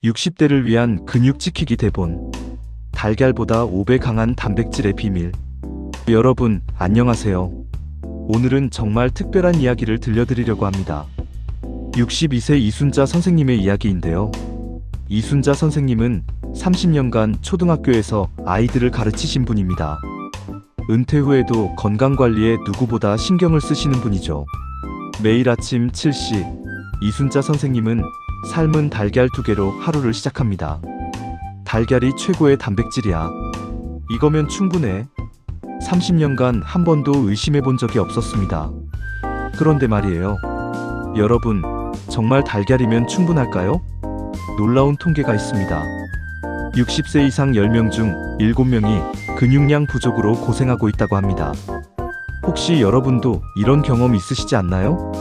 60대를 위한 근육 지키기 대본. 달걀보다 5배 강한 단백질의 비밀. 여러분, 안녕하세요. 오늘은 정말 특별한 이야기를 들려드리려고 합니다. 62세 이순자 선생님의 이야기인데요. 이순자 선생님은 30년간 초등학교에서 아이들을 가르치신 분입니다. 은퇴 후에도 건강관리에 누구보다 신경을 쓰시는 분이죠. 매일 아침 7시, 이순자 선생님은 삶은 달걀 2개로 하루를 시작합니다. 달걀이 최고의 단백질이야. 이거면 충분해. 30년간 한 번도 의심해 본 적이 없었습니다. 그런데 말이에요. 여러분, 정말 달걀이면 충분할까요? 놀라운 통계가 있습니다. 60세 이상 10명 중 7명이 근육량 부족으로 고생하고 있다고 합니다. 혹시 여러분도 이런 경험 있으시지 않나요?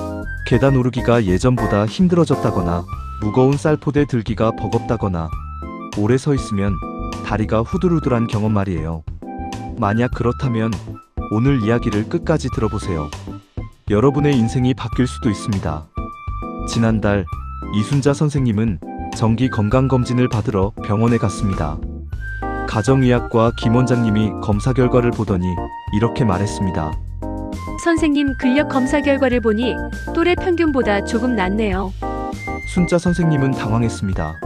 계단 오르기가 예전보다 힘들어졌다거나, 무거운 쌀포대 들기가 버겁다거나, 오래 서 있으면 다리가 후들후들한 경험 말이에요. 만약 그렇다면 오늘 이야기를 끝까지 들어보세요. 여러분의 인생이 바뀔 수도 있습니다. 지난달 이순자 선생님은 정기 건강검진을 받으러 병원에 갔습니다. 가정의학과 김 원장님이 검사 결과를 보더니 이렇게 말했습니다. 선생님, 근력 검사 결과를 보니 또래 평균보다 조금 낮네요. 순자 선생님은 당황했습니다.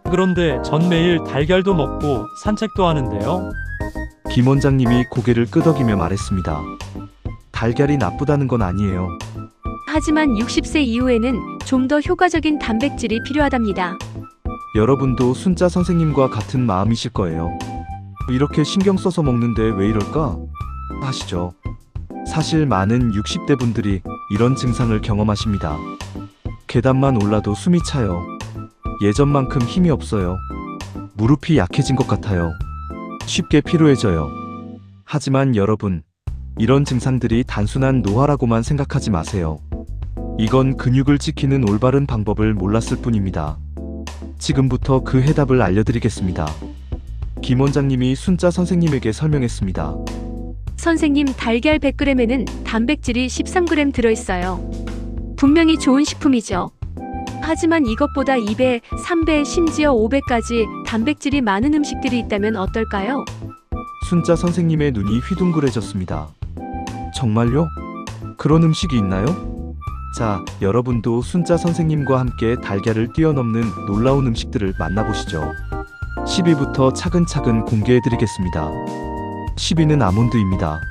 그런데 전 매일 달걀도 먹고 산책도 하는데요. 김 원장님이 고개를 끄덕이며 말했습니다. 달걀이 나쁘다는 건 아니에요. 하지만 60세 이후에는 좀 더 효과적인 단백질이 필요하답니다. 여러분도 순자 선생님과 같은 마음이실 거예요. 이렇게 신경 써서 먹는데 왜 이럴까? 하시죠. 사실 많은 60대 분들이 이런 증상을 경험하십니다. 계단만 올라도 숨이 차요. 예전만큼 힘이 없어요. 무릎이 약해진 것 같아요. 쉽게 피로해져요. 하지만 여러분, 이런 증상들이 단순한 노화라고만 생각하지 마세요. 이건 근육을 지키는 올바른 방법을 몰랐을 뿐입니다. 지금부터 그 해답을 알려드리겠습니다. 김 원장님이 순자 선생님에게 설명했습니다. 선생님, 달걀 100g에는 단백질이 13g 들어있어요. 분명히 좋은 식품이죠. 하지만 이것보다 2배, 3배, 심지어 5배까지 단백질이 많은 음식들이 있다면 어떨까요? 순자 선생님의 눈이 휘둥그레졌습니다. 정말요? 그런 음식이 있나요? 자, 여러분도 순자 선생님과 함께 달걀을 뛰어넘는 놀라운 음식들을 만나보시죠. 10위부터 차근차근 공개해드리겠습니다. 10위는 아몬드입니다.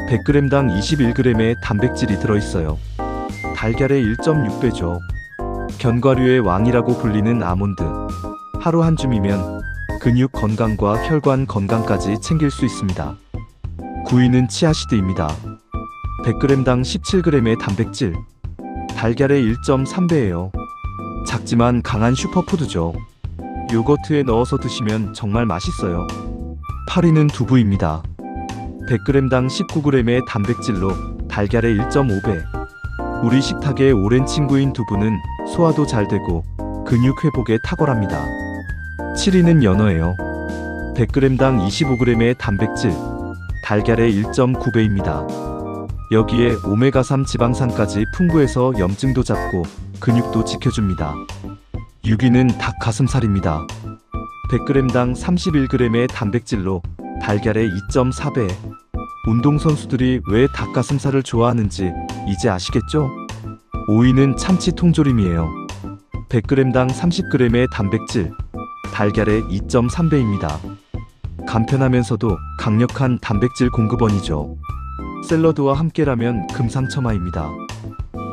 100g당 21g의 단백질이 들어있어요. 달걀의 1.6배죠. 견과류의 왕이라고 불리는 아몬드. 하루 한 줌이면 근육 건강과 혈관 건강까지 챙길 수 있습니다. 9위는 치아시드입니다. 100g당 17g의 단백질. 달걀의 1.3배예요. 작지만 강한 슈퍼푸드죠. 요거트에 넣어서 드시면 정말 맛있어요. 8위는 두부입니다. 100g당 19g의 단백질로 달걀의 1.5배. 우리 식탁의 오랜 친구인 두부는 소화도 잘 되고 근육 회복에 탁월합니다. 7위는 연어예요. 100g당 25g의 단백질, 달걀의 1.9배입니다. 여기에 오메가3 지방산까지 풍부해서 염증도 잡고 근육도 지켜줍니다. 6위는 닭 가슴살입니다. 100g당 31g의 단백질로 달걀의 2.4배. 운동선수들이 왜 닭가슴살을 좋아하는지 이제 아시겠죠? 5위는 참치 통조림이에요. 100g당 30g의 단백질, 달걀의 2.3배입니다. 간편하면서도 강력한 단백질 공급원이죠. 샐러드와 함께라면 금상첨화입니다.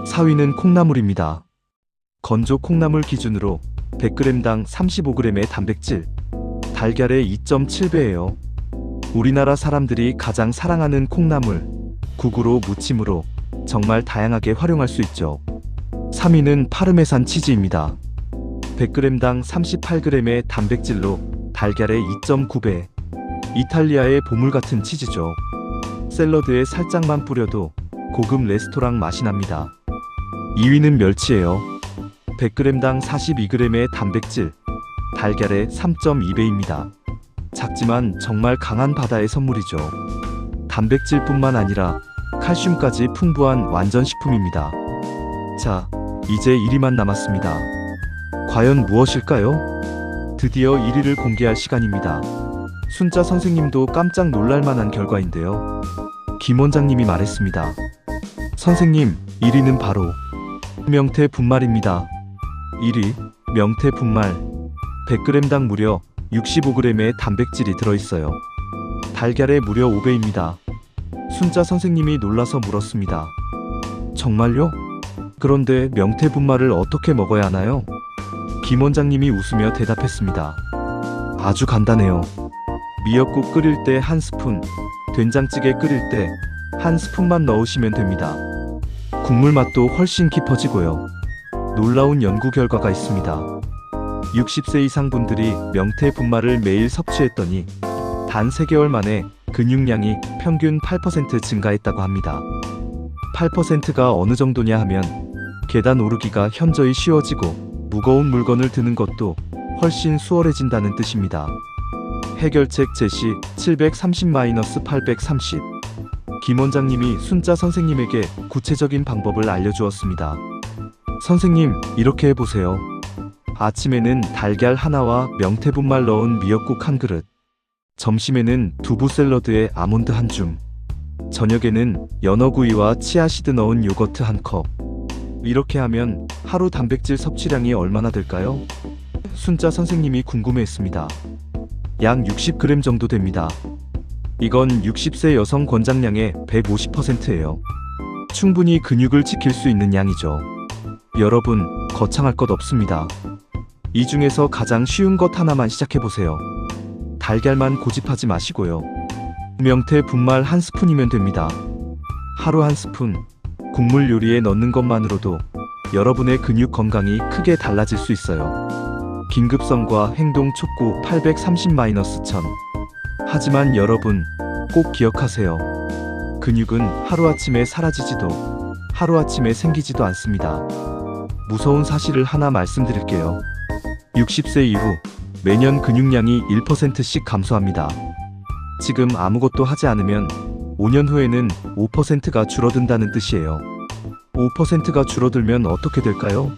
4위는 콩나물입니다. 건조 콩나물 기준으로 100g당 35g의 단백질, 달걀의 2.7배예요. 우리나라 사람들이 가장 사랑하는 콩나물, 국으로 무침으로 정말 다양하게 활용할 수 있죠. 3위는 파르메산 치즈입니다. 100g당 38g의 단백질로 달걀의 2.9배. 이탈리아의 보물 같은 치즈죠. 샐러드에 살짝만 뿌려도 고급 레스토랑 맛이 납니다. 2위는 멸치예요. 100g당 42g의 단백질, 달걀의 3.2배입니다. 작지만 정말 강한 바다의 선물이죠. 단백질뿐만 아니라 칼슘까지 풍부한 완전 식품입니다. 자, 이제 1위만 남았습니다. 과연 무엇일까요? 드디어 1위를 공개할 시간입니다. 순자 선생님도 깜짝 놀랄 만한 결과인데요. 김 원장님이 말했습니다. 선생님, 1위는 바로 명태 분말입니다. 1위, 명태 분말. 100g당 무려 65g의 단백질이 들어있어요. 달걀의 무려 5배입니다. 순자 선생님이 놀라서 물었습니다. 정말요? 그런데 명태 분말을 어떻게 먹어야 하나요? 김 원장님이 웃으며 대답했습니다. 아주 간단해요. 미역국 끓일 때 1스푼, 된장찌개 끓일 때 1스푼만 넣으시면 됩니다. 국물 맛도 훨씬 깊어지고요. 놀라운 연구 결과가 있습니다. 60세 이상 분들이 명태 분말을 매일 섭취했더니 단 3개월 만에 근육량이 평균 8% 증가했다고 합니다. 8%가 어느 정도냐 하면 계단 오르기가 현저히 쉬워지고 무거운 물건을 드는 것도 훨씬 수월해진다는 뜻입니다. 해결책 제시 730-830. 김 원장님이 순자 선생님에게 구체적인 방법을 알려주었습니다. 선생님, 이렇게 해보세요. 아침에는 달걀 하나와 명태 분말 넣은 미역국 1그릇, 점심에는 두부 샐러드에 아몬드 1줌, 저녁에는 연어구이와 치아시드 넣은 요거트 1컵. 이렇게 하면 하루 단백질 섭취량이 얼마나 될까요? 순자 선생님이 궁금해했습니다. 약 60g 정도 됩니다. 이건 60세 여성 권장량의 150%예요. 충분히 근육을 지킬 수 있는 양이죠. 여러분, 거창할 것 없습니다. 이 중에서 가장 쉬운 것 하나만 시작해보세요. 달걀만 고집하지 마시고요. 명태 분말 1스푼이면 됩니다. 하루 1스푼, 국물 요리에 넣는 것만으로도 여러분의 근육 건강이 크게 달라질 수 있어요. 긴급성과 행동 촉구 830-1000. 하지만 여러분, 꼭 기억하세요. 근육은 하루아침에 사라지지도 하루아침에 생기지도 않습니다. 무서운 사실을 하나 말씀드릴게요. 60세 이후 매년 근육량이 1%씩 감소합니다. 지금 아무것도 하지 않으면 5년 후에는 5%가 줄어든다는 뜻이에요. 5%가 줄어들면 어떻게 될까요?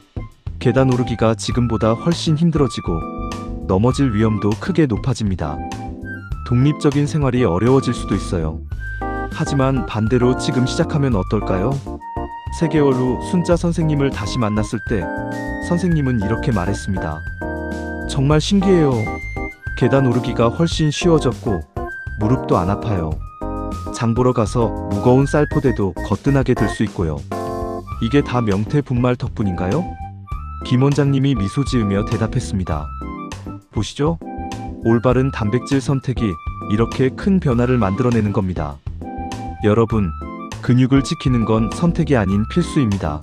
계단 오르기가 지금보다 훨씬 힘들어지고 넘어질 위험도 크게 높아집니다. 독립적인 생활이 어려워질 수도 있어요. 하지만 반대로 지금 시작하면 어떨까요? 3개월 후 순자 선생님을 다시 만났을 때 선생님은 이렇게 말했습니다. 정말 신기해요. 계단 오르기가 훨씬 쉬워졌고 무릎도 안 아파요. 장 보러 가서 무거운 쌀포대도 거뜬하게 들 수 있고요. 이게 다 명태 분말 덕분인가요? 김 원장님이 미소 지으며 대답했습니다. 보시죠. 올바른 단백질 선택이 이렇게 큰 변화를 만들어내는 겁니다. 여러분, 근육을 지키는 건 선택이 아닌 필수입니다.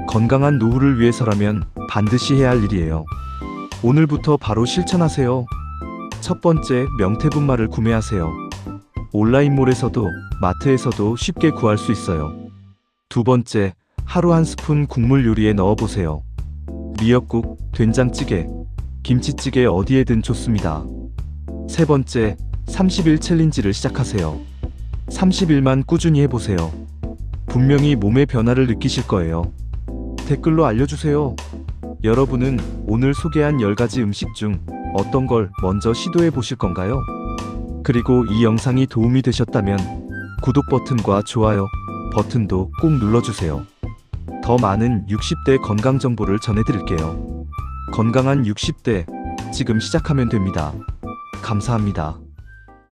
건강한 노후를 위해서라면 반드시 해야 할 일이에요. 오늘부터 바로 실천하세요. 첫 번째, 명태 분말을 구매하세요. 온라인몰에서도 마트에서도 쉽게 구할 수 있어요. 두 번째, 하루 1스푼 국물 요리에 넣어보세요. 미역국, 된장찌개, 김치찌개 어디에든 좋습니다. 세 번째, 30일 챌린지를 시작하세요. 30일만 꾸준히 해보세요. 분명히 몸의 변화를 느끼실 거예요. 댓글로 알려주세요. 여러분은 오늘 소개한 10가지 음식 중 어떤 걸 먼저 시도해 보실 건가요? 그리고 이 영상이 도움이 되셨다면 구독 버튼과 좋아요 버튼도 꼭 눌러주세요. 더 많은 60대 건강 정보를 전해드릴게요. 건강한 60대, 지금 시작하면 됩니다. 감사합니다.